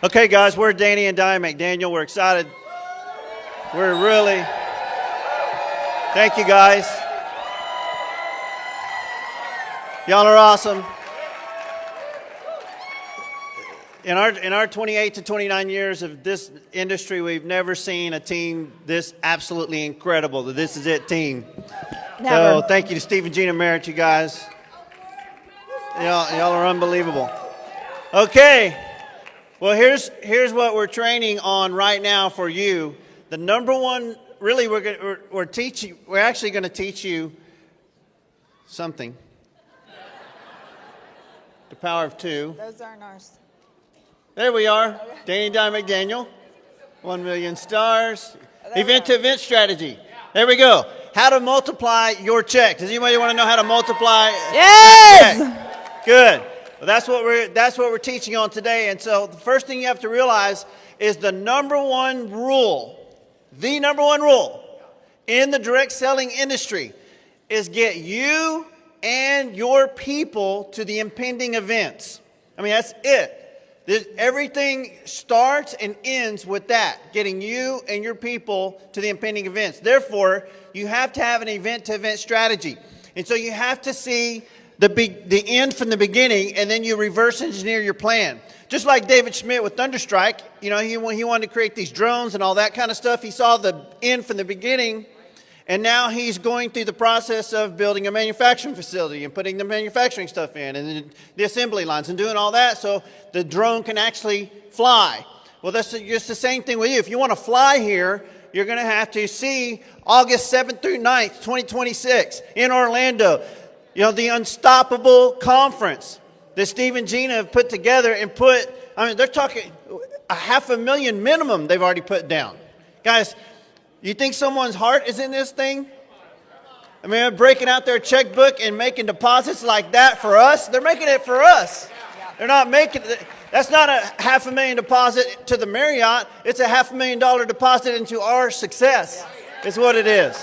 Okay, guys, we're Danny and Diane McDaniel. We're excited. Thank you, guys. Y'all are awesome. In our 28 to 29 years of this industry, we've never seen a team this absolutely incredible. The This Is It team. Never. So thank you to Steve and Gina Merritt, you guys. Y'all are unbelievable. Okay. Well, here's what we're training on right now for you. The number one, really, we're actually going to teach you something. The power of two. Those aren't ours. There we are. Danny Diane McDaniel. 1 million stars. Event to event strategy. There we go. How to multiply your check. Does anybody want to know how to multiply? Yes. Check? Good. Well, that's what we're teaching on today. And so the first thing you have to realize is the number one rule in the direct selling industry is get you and your people to the impending events. I mean, that's it. Everything starts and ends with that, getting you and your people to the impending events. Therefore, you have to have an event-to-event strategy. And so you have to see the end from the beginning, and then you reverse engineer your plan. Just like David Schmidt with Thunderstrike, he wanted to create these drones and all that kind of stuff. He saw the end from the beginning, and now he's going through the process of building a manufacturing facility and putting the manufacturing stuff in and the assembly lines and doing all that so the drone can actually fly. Well, that's just the same thing with you. If you want to fly here, you're going to have to see August 7th through 9th, 2026 in Orlando. The Unstoppable Conference that Steve and Gina have put together and they're talking 500,000 minimum they've already put down. Guys, you think someone's heart is in this thing? I mean, they're breaking out their checkbook and making deposits like that for us. They're making it for us. They're not making it. That's not a $500,000 deposit to the Marriott. It's a $500,000 deposit into our success. Is what it is.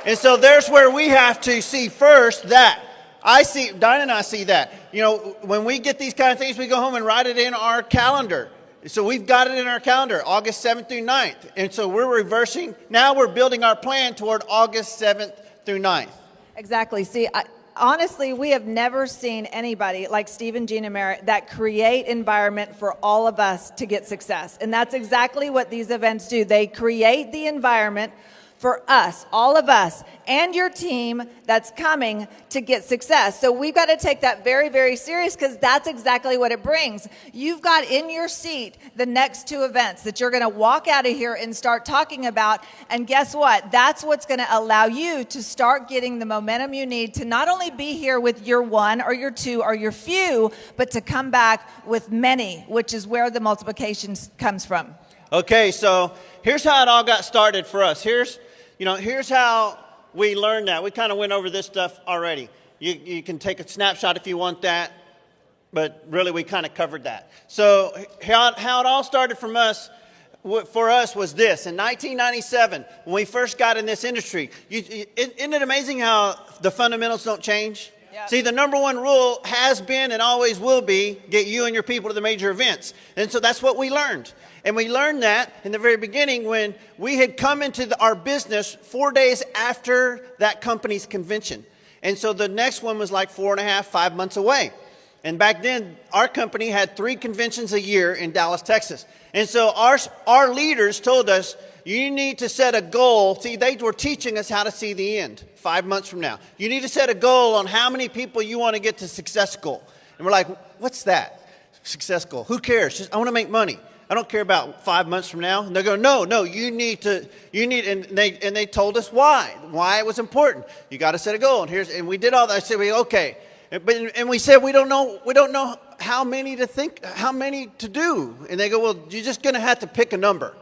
And so there's where we have to see first that. Diane and I see that. When we get these kind of things, we go home and write it in our calendar. So we've got it in our calendar, August 7th through 9th. And so we're reversing. Now we're building our plan toward August 7th through 9th. Exactly. See, honestly, we have never seen anybody like Steve and Gina Merritt that create environment for all of us to get success. And that's exactly what these events do. They create the environment for us, all of us, and your team that's coming to get success. So we've got to take that very, very serious because that's exactly what it brings. You've got in your seat the next two events that you're going to walk out of here and start talking about. And guess what? That's what's going to allow you to start getting the momentum you need to not only be here with your one or your two or your few, but to come back with many, which is where the multiplication comes from. Okay, so here's how it all got started for us. Here's how we learned that. We kind of went over this stuff already. You can take a snapshot if you want that, but really we kind of covered that. So how it all started for us was this. In 1997, when we first got in this industry, isn't it amazing how the fundamentals don't change? Yep. See, the number one rule has been and always will be, get you and your people to the major events. And so that's what we learned. And we learned that in the very beginning when we had come into our business 4 days after that company's convention. And so the next one was like 4.5, 5 months away. And back then, our company had 3 conventions a year in Dallas, Texas. And so our leaders told us, you need to set a goal. See, they were teaching us how to see the end 5 months from now. You need to set a goal on how many people you want to get to success goal. And we're like, what's that? Success goal. Who cares? I want to make money. I don't care about 5 months from now. And they go, no, you need, and they told us why it was important. You got to set a goal. And we did all that. I said, okay. And we said, we don't know how many to do. And they go, well, you're just going to have to pick a number.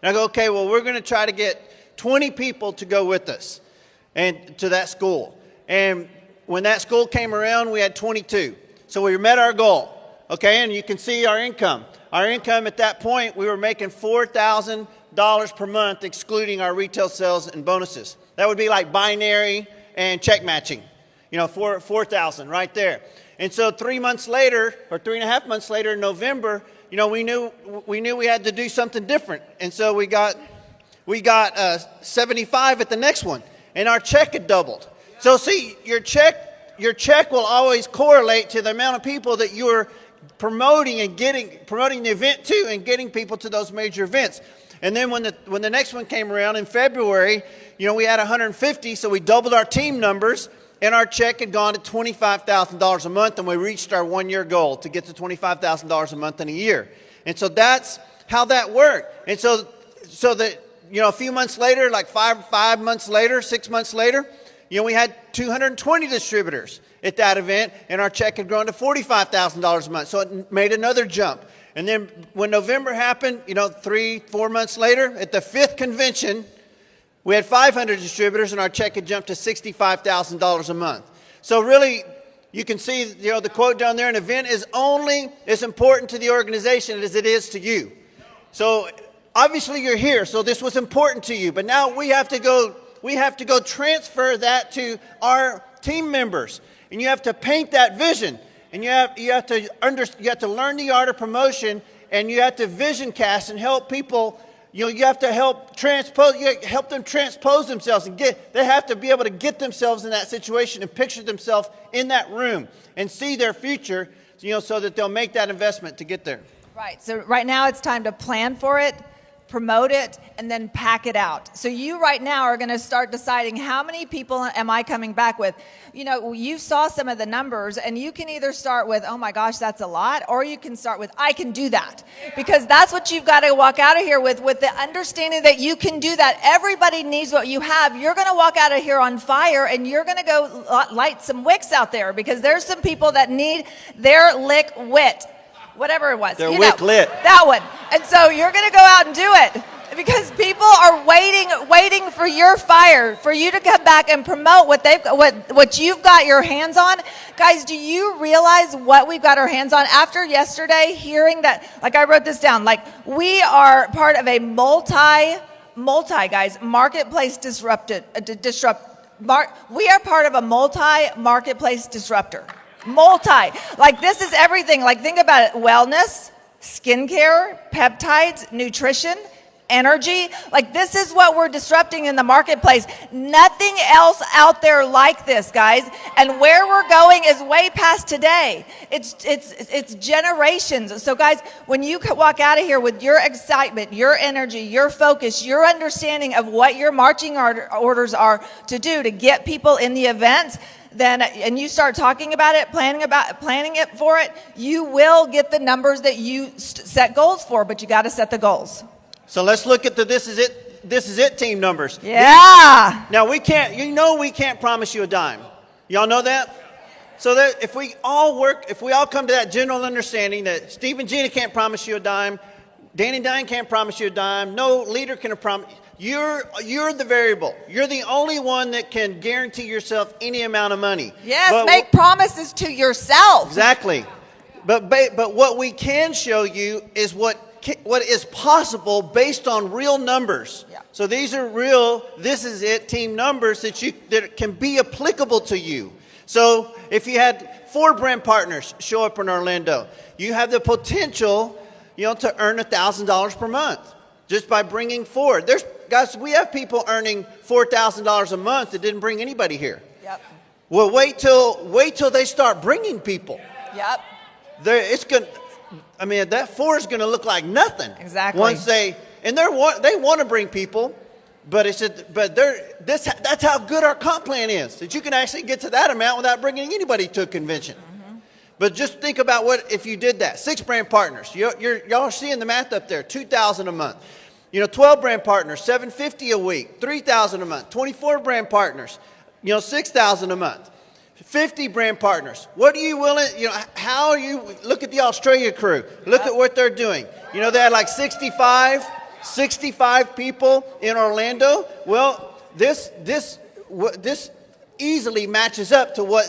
And I go, okay, well, we're going to try to get 20 people to go with us and to that school. And when that school came around, we had 22. So we met our goal. Okay, and you can see our income. Our income at that point, we were making $4,000 per month, excluding our retail sales and bonuses. That would be like binary and check matching. $4,000 right there. And so 3 months later, or 3.5 months later in November, we knew we had to do something different. And so we got 75 at the next one, and our check had doubled. So see, your check will always correlate to the amount of people that you're promoting the event to and getting people to those major events. And then when the next one came around in February, we had 150, so we doubled our team numbers, and our check had gone to $25,000 a month, and we reached our 1-year goal to get to $25,000 a month in a year. And so that's how that worked. And so that, a few months later, like 5 months later, 6 months later, we had 220 distributors at that event, and our check had grown to $45,000 a month. So it made another jump. And then when November happened, 3-4 months later, at the 5th convention, we had 500 distributors, and our check had jumped to $65,000 a month. So really, you can see, the quote down there, an event is only as important to the organization as it is to you. So obviously you're here, so this was important to you. But now we have to go transfer that to our team members. And you have to paint that vision. And you have to learn the art of promotion, and you have to vision cast and help people. You have to help them transpose themselves, and they have to be able to get themselves in that situation and picture themselves in that room and see their future, so that they'll make that investment to get there. Right. So right now it's time to plan for it, promote it, and then pack it out. So you right now are going to start deciding how many people am I coming back with. You saw some of the numbers, and you can either start with, oh my gosh, that's a lot, or you can start with, I can do that. Because that's what you've got to walk out of here with the understanding that you can do that. Everybody needs what you have. You're going to walk out of here on fire, and you're going to go light some wicks out there, because there's some people that need their lick wit. Whatever it was. They're wick lit. That one. And so you're going to go out and do it, because people are waiting for your fire, for you to come back and promote what you've got your hands on. Guys, do you realize what we've got our hands on? After yesterday, hearing that, like I wrote this down, like we are part of a marketplace we are part of a marketplace disruptor. Like this is everything. Like think about it. Wellness, skincare, peptides, nutrition, energy. Like this is what we're disrupting in the marketplace. Nothing else out there like this, guys. And where we're going is way past today. It's generations. So guys, when you walk out of here with your excitement, your energy, your focus, your understanding of what your marching orders are to do to get people in the events, and you start talking about it, planning it for it, you will get the numbers that you set goals for, but you got to set the goals. So let's look at the this is it team numbers. Yeah. Now we can't promise you a dime. Y'all know that? So that if we all come to that general understanding that Steve and Gina can't promise you a dime, Dan and Diane can't promise you a dime, no leader can promise. You're the variable. You're the only one that can guarantee yourself any amount of money. Yes, make promises to yourself. Exactly. But what we can show you is what is possible based on real numbers. Yeah. So these are real, this is it team numbers that can be applicable to you. So if you had 4 brand partners show up in Orlando, you have the potential, to earn $1,000 per month just by bringing 4. Guys, we have people earning $4,000 a month that didn't bring anybody here. Yep. Well, wait till they start bringing people. Yep. That 4 is going to look like nothing. Exactly. Once they want to bring people, but that's how good our comp plan is, that you can actually get to that amount without bringing anybody to a convention. Mm-hmm. But just think about what if you did that. 6 brand partners. Y'all are seeing the math up there. $2,000 a month. 12 brand partners, $750 a week, $3,000 a month. 24 brand partners, $6,000 a month. 50 brand partners. What are you willing, how are you, look at the Australia crew. Look at what they're doing. They had like 65 people in Orlando. Well, this easily matches up to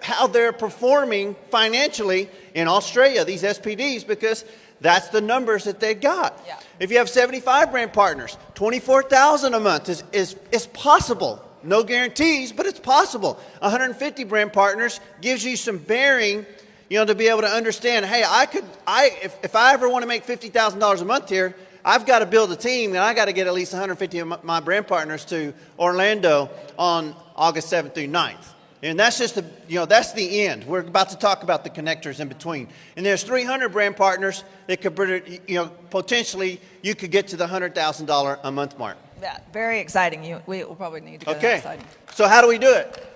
how they're performing financially in Australia, these SPDs, because that's the numbers that they got. Yeah. If you have 75 brand partners, $24,000 a month is possible. No guarantees, but it's possible. 150 brand partners gives you some bearing, to be able to understand, hey, if I ever want to make $50,000 a month here, I've got to build a team, and I got to get at least 150 of my brand partners to Orlando on August 7th through 9th. And that's just that's the end. We're about to talk about the connectors in between. And there's 300 brand partners that could, potentially you could get to the $100,000 a month mark. Yeah, very exciting. We will probably need to go to Okay. that side. So how do we do it?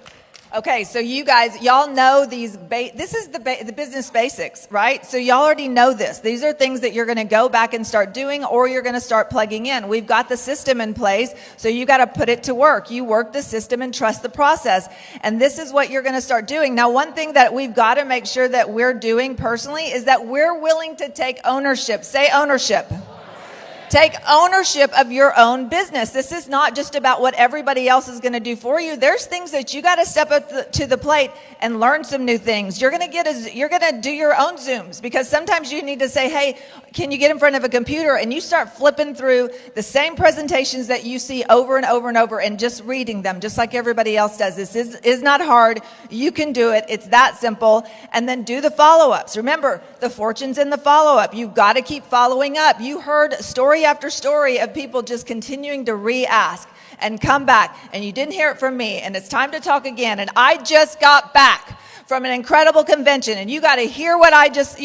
Okay, so you guys, y'all know these, this is the business basics, right? So y'all already know this. These are things that you're going to go back and start doing, or you're going to start plugging in. We've got the system in place, so you got to put it to work. You work the system and trust the process. And this is what you're going to start doing. Now, one thing that we've got to make sure that we're doing personally is that we're willing to take ownership. Say ownership. Take ownership of your own business. This is not just about what everybody else is going to do for you. There's things that you got to step up to the plate and learn some new things. You're going to do your own Zooms, because sometimes you need to say, hey, can you get in front of a computer? And you start flipping through the same presentations that you see over and over and over and just reading them, just like everybody else does. This is not hard. You can do it. It's that simple. And then do the follow-ups. Remember, the fortune's in the follow-up. You've got to keep following up. You heard story after story of people just continuing to re-ask and come back, and you didn't hear it from me, and it's time to talk again. And I just got back from an incredible convention, and you got to hear what I just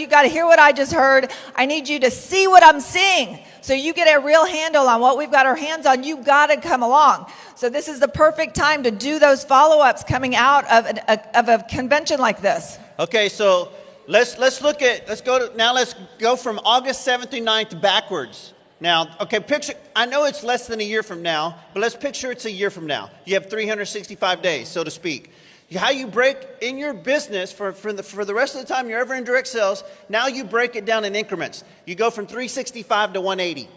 heard. I need you to see what I'm seeing, so you get a real handle on what we've got our hands on. You got to come along. So this is the perfect time to do those follow-ups coming out of a convention like this. Okay, so let's go from August 7th through 9th backwards. Now, okay, picture, I know it's less than a year from now, but let's picture it's a year from now. You have 365 days, so to speak. How you break in your business for the rest of the time you're ever in direct sales, now you break it down in increments. You go from 365 to 180.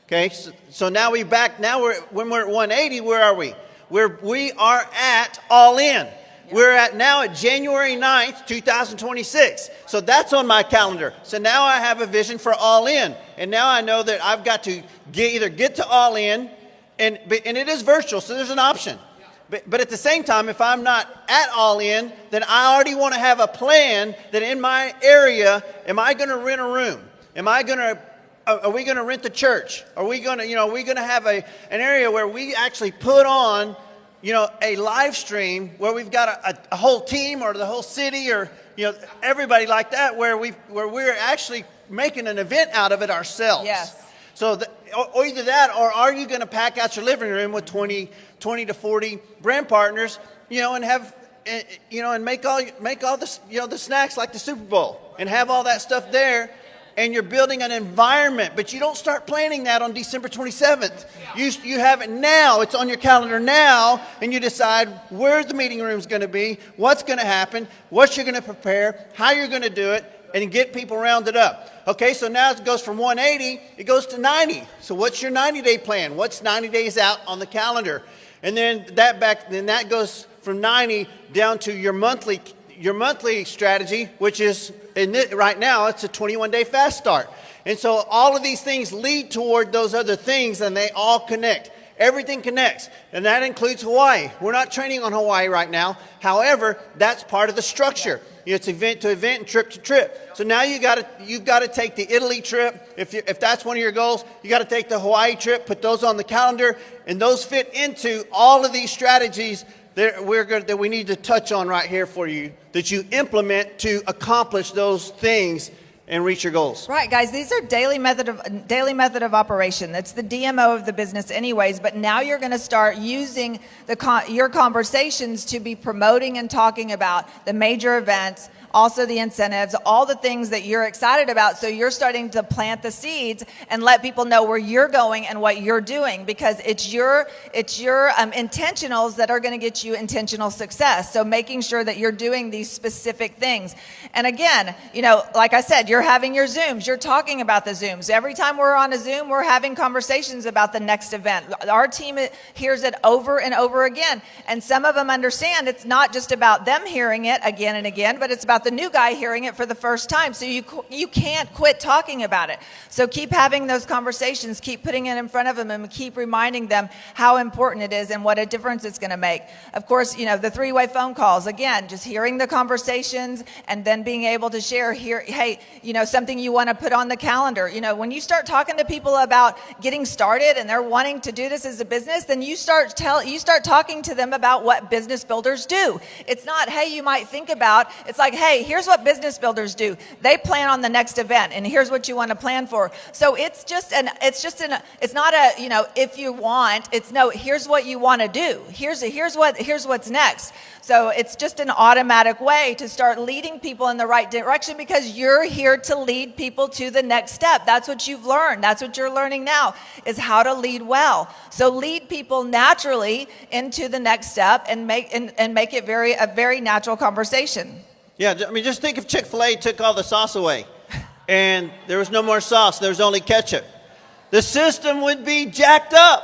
Okay, so now when we're at 180, where are we? We are at all in. We're now at January 9th, 2026. So that's on my calendar. So now I have a vision for all in. And now I know that I've got to either get to all in, and it is virtual, so there's an option. But at the same time, if I'm not at all in, then I already want to have a plan that in my area, am I going to rent a room? Are we going to rent the church? Are we going to have an area where we actually put on a live stream where we've got a whole team or the whole city or, everybody like that, where we're actually making an event out of it ourselves. Yes. So, or either that, or are you going to pack out your living room with 20 to 40 brand partners, and have, and make all the, the snacks like the Super Bowl and have all that stuff there. And you're building an environment, but you don't start planning that on December 27th. You have it now. It's on your calendar now, and you decide where the meeting room's going to be, what's going to happen, what you're going to prepare, how you're going to do it, and get people rounded up. Okay, so now it goes from 180, it goes to 90. So what's your 90-day plan? What's 90 days out on the calendar? And then that goes from 90 down to your monthly strategy, which is right now it's a 21-day fast start. And so all of these things lead toward those other things, and they all connect. Everything connects, and that includes Hawaii. We're not training on Hawaii right now. However, that's part of the structure. It's event to event and trip to trip. So now you've got to take the Italy trip. If that's one of your goals, you got to take the Hawaii trip, put those on the calendar, and those fit into all of these strategies that we need to touch on right here for you, that you implement to accomplish those things and reach your goals. Right, guys, these are daily method of operation. That's the DMO of the business anyways, but now you're going to start using your conversations to be promoting and talking about the major events, also the incentives, all the things that you're excited about. So you're starting to plant the seeds and let people know where you're going and what you're doing, because it's your intentionals that are going to get you intentional success. So making sure that you're doing these specific things. And again, like I said, you're having your Zooms. You're talking about the Zooms. Every time we're on a Zoom, we're having conversations about the next event. Our team hears it over and over again. And some of them understand it's not just about them hearing it again and again, but it's about the new guy hearing it for the first time. So you can't quit talking about it. So keep having those conversations, keep putting it in front of them, and keep reminding them how important it is and what a difference it's going to make. Of course, the three-way phone calls, again, just hearing the conversations and then being able to share here, hey, something you want to put on the calendar. When you start talking to people about getting started and they're wanting to do this as a business, then you start talking to them about what business builders do. It's not, hey, you might think about, it's like, hey, here's what business builders do. They plan on the next event, and here's what you want to plan for. So it's not a, if you want, it's no, here's what you want to do. Here's what's next. So it's just an automatic way to start leading people in the right direction, because you're here to lead people to the next step. That's what you've learned. That's what you're learning now, is how to lead well. So lead people naturally into the next step and make it a very natural conversation. Yeah, just think if Chick-fil-A took all the sauce away and there was no more sauce, there was only ketchup. The system would be jacked up.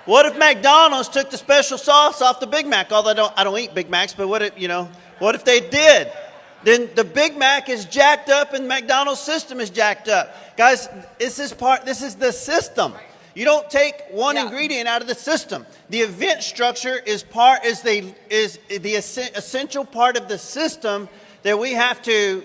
What if McDonald's took the special sauce off the Big Mac? Although I don't eat Big Macs, but what if they did? Then the Big Mac is jacked up and McDonald's system is jacked up. Guys, this is the system. You don't take one ingredient out of the system. The event structure is the essential part of the system that we have to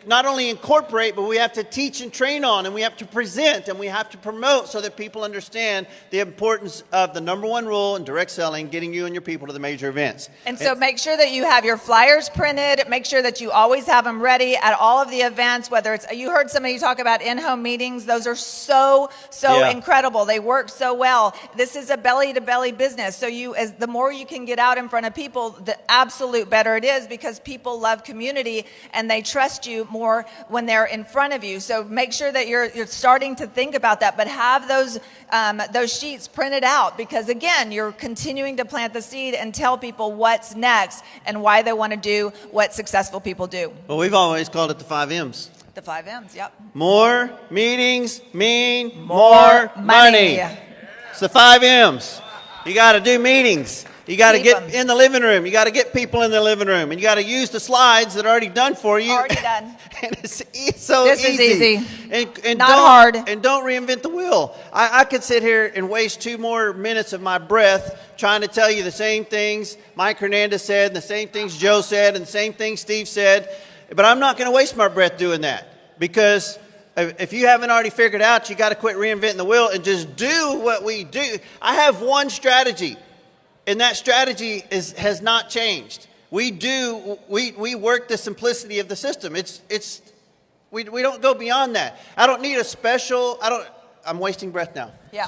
not only incorporate, but we have to teach and train on, and we have to present, and we have to promote so that people understand the importance of the number one rule in direct selling, getting you and your people to the major events. And so make sure that you have your flyers printed. Make sure that you always have them ready at all of the events, whether it's, you heard somebody talk about in-home meetings. Those are so incredible. They work so well. This is a belly-to-belly business. So the more you can get out in front of people, the absolute better it is, because people love community and they trust you more when they're in front of you. So make sure that you're starting to think about that, but have those sheets printed out, because again, you're continuing to plant the seed and tell people what's next and why they want to do what successful people do. Well, we've always called it the 5 M's. The 5 M's, yep. More meetings mean more money. It's the 5 M's. You got to do meetings. You got to get in the living room. You got to get people in the living room. And you got to use the slides that are already done for you. Already done. And it's so easy. This is easy. And not hard. And don't reinvent the wheel. I could sit here and waste 2 more minutes of my breath trying to tell you the same things Mike Hernandez said, and the same things Joe said, and the same things Steve said. But I'm not going to waste my breath doing that, because if you haven't already figured out, you got to quit reinventing the wheel and just do what we do. I have one strategy. And that strategy has not changed. We work the simplicity of the system. We don't go beyond that. I don't need a special. I'm wasting breath now. Yeah.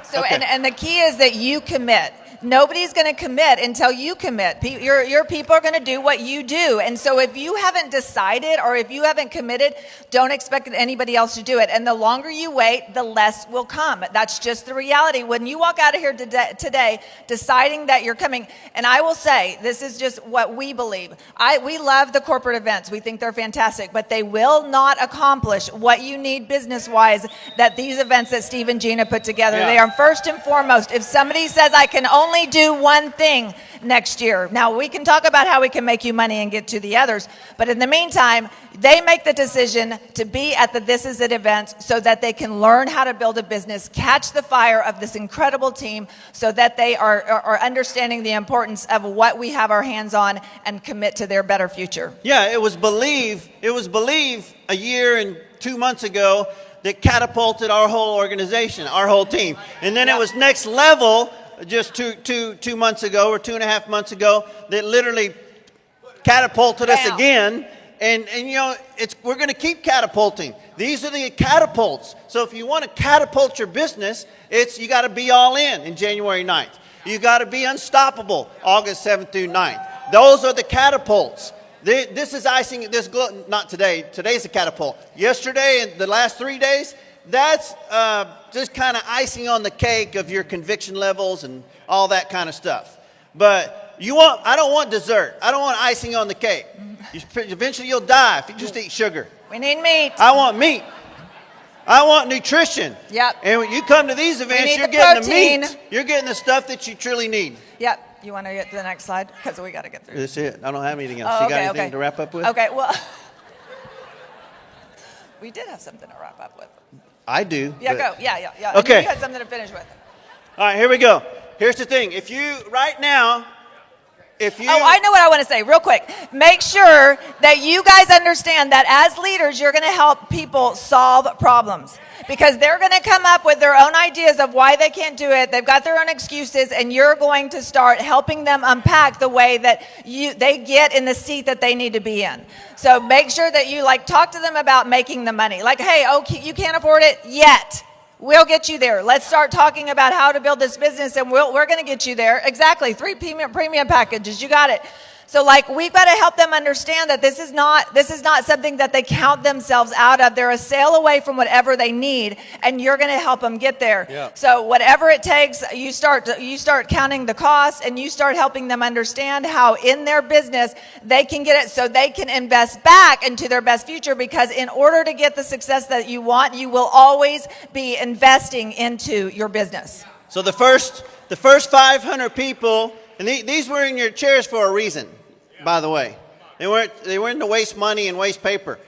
So okay. and the key is that you commit. Nobody's going to commit until you commit. Your people are going to do what you do. And so if you haven't decided, or if you haven't committed, don't expect anybody else to do it. And the longer you wait, the less will come. That's just the reality. When you walk out of here today deciding that you're coming, and I will say, this is just what we believe. We love the corporate events. We think they're fantastic, but they will not accomplish what you need business-wise that these events that Steve and Gina put together. Yeah. They are first and foremost. If somebody says, I can only do one thing next year. Now, we can talk about how we can make you money and get to the others, but in the meantime, they make the decision to be at the This Is It event so that they can learn how to build a business, catch the fire of this incredible team, so that they are understanding the importance of what we have our hands on and commit to their better future. Yeah, it was Believe a year and 2 months ago that catapulted our whole organization, our whole team. And then it was Next Level just two months ago, or 2.5 months ago, that literally catapulted us again. And we're going to keep catapulting. These are the catapults. So if you want to catapult your business, you got to be all in January 9th. You got to be unstoppable August 7th through 9th. Those are the catapults. This is icing. Not today. Today's a catapult. Yesterday and the last 3 days, that's just kind of icing on the cake of your conviction levels and all that kind of stuff. But I don't want dessert. I don't want icing on the cake. Eventually you'll die if you just eat sugar. We need meat. I want meat. I want nutrition. Yep. And when you come to these events, you're getting the meat. You're getting the stuff that you truly need. Yep. You want to get to the next slide? Because we got to get through. That's it. I don't have anything else. Oh, You got anything to wrap up with? Okay, well, we did have something to wrap up with. I do. Yeah, but- go. Yeah. Okay. You had something to finish with. All right, here we go. Here's the thing. If you, right now, if you... Oh, I know what I want to say real quick. Make sure that you guys understand that as leaders, you're going to help people solve problems. Because they're going to come up with their own ideas of why they can't do it. They've got their own excuses, and you're going to start helping them unpack the way that they get in the seat that they need to be in. So make sure that you talk to them about making the money. Like, hey, you can't afford it yet. We'll get you there. Let's start talking about how to build this business, and we're going to get you there. Exactly. 3 premium packages. You got it. So we've got to help them understand that this is not something that they count themselves out of. They're a sale away from whatever they need, and you're going to help them get there. Yeah. So whatever it takes, you start counting the costs, and you start helping them understand how in their business they can get it so they can invest back into their best future, because in order to get the success that you want, you will always be investing into your business. So the first 500 people, and these were in your chairs for a reason, by the way. They weren't to waste money and waste paper.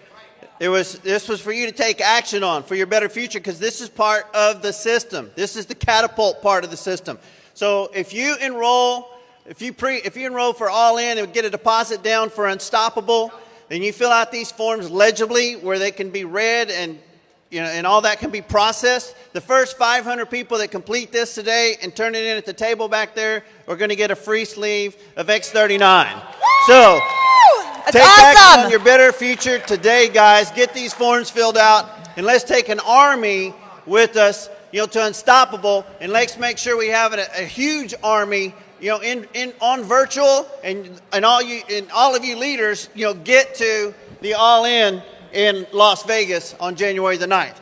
This was for you to take action on for your better future, because this is part of the system. This is the catapult part of the system. So if you enroll for All In and get a deposit down for Unstoppable, and you fill out these forms legibly where they can be read and all that can be processed, the first 500 people that complete this today and turn it in at the table back there are going to get a free sleeve of X39. So That's take action awesome. on your better future today, guys. Get these forms filled out, and let's take an army with us, to Unstoppable, and let's make sure we have a huge army, on virtual, and all of you leaders, get to the All In Las Vegas on January the 9th.